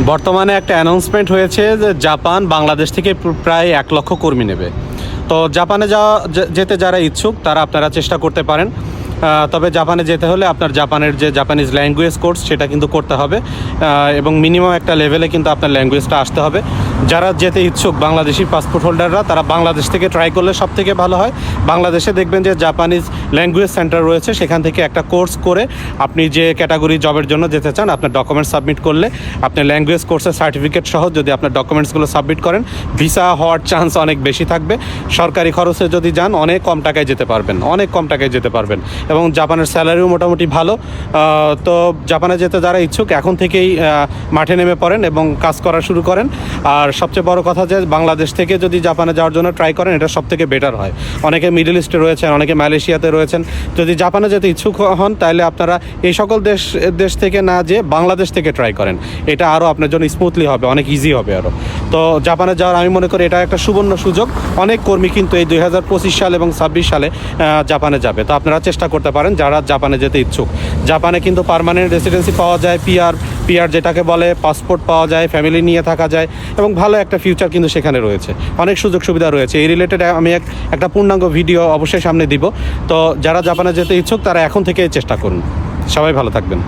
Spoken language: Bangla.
বর্তমানে একটা অ্যানাউন্সমেন্ট হয়েছে যে জাপান বাংলাদেশ থেকে প্রায় 1 লক্ষ কর্মী নেবে। তো জাপানে যেতে যারা ইচ্ছুক তারা আপনারা চেষ্টা করতে পারেন। তবে জাপানে যেতে হলে আপনার জাপানের যে জাপানিজ ল্যাঙ্গুয়েজ কোর্স সেটা কিন্তু করতে হবে, এবং মিনিমাম একটা লেভেলে কিন্তু আপনার ল্যাঙ্গুয়েজটা আসতে হবে। যারা যেতে ইচ্ছুক বাংলাদেশি পাসপোর্ট হোল্ডাররা, তারা বাংলাদেশ থেকে ট্রাই করলে সব থেকে ভালো হয়। বাংলাদেশে দেখবেন যে জাপানিজ ল্যাঙ্গুয়েজ সেন্টার রয়েছে, সেখান থেকে একটা কোর্স করে আপনি যে ক্যাটাগরি জবের জন্য যেতে চান আপনার ডকুমেন্টস সাবমিট করলে, আপনি ল্যাঙ্গুয়েজ কোর্সের সার্টিফিকেট সহ যদি আপনার ডকুমেন্টসগুলো সাবমিট করেন, ভিসা হওয়ার চান্স অনেক বেশি থাকবে। সরকারি খরচে যদি যান অনেক কম টাকায় যেতে পারবেন, এবং জাপানের স্যালারিও মোটামুটি ভালো। তো জাপানে যেতে যারা ইচ্ছুক এখন থেকেই মাঠে নেমে পড়েন এবং কাজ করা শুরু করেন। আর সবচেয়ে বড় কথা যে বাংলাদেশ থেকে যদি জাপানে যাওয়ার জন্য ট্রাই করেন, এটা সবথেকে বেটার হয়। অনেকে মিডল ইস্টে রয়েছেন, অনেকে মালয়েশিয়াতে রয়েছেন। যদি জাপানে যেতে ইচ্ছুক হন তাহলে আপনারা এই সকল দেশ থেকে না যেয়ে বাংলাদেশ থেকে ট্রাই করেন, এটা আরও আপনার জন্য স্মুথলি হবে, অনেক ইজি হবে আরও। তো জাপানে যাওয়ার আমি মনে করি এটা একটা সুবর্ণ সুযোগ। অনেক কর্মী কিন্তু এই 2025 সাল এবং 26 সালে জাপানে যাবে। তো আপনারা চেষ্টা করতে পারেন যারা জাপানে যেতে ইচ্ছুক। জাপানে কিন্তু পার্মানেন্ট রেসিডেন্সি পাওয়া যায়, পিআর যেটাকে বলে, পাসপোর্ট পাওয়া যায়, ফ্যামিলি নিয়ে থাকা যায়, এবং ভালো একটা ফিউচার কিন্তু সেখানে রয়েছে, অনেক সুযোগ সুবিধা রয়েছে। এই রিলেটেড আমি একটা পূর্ণাঙ্গ ভিডিও অবশ্যই সামনে দিব। তো যারা জাপানে যেতে ইচ্ছুক তারা এখন থেকেই চেষ্টা করুন। সবাই ভালো থাকবেন।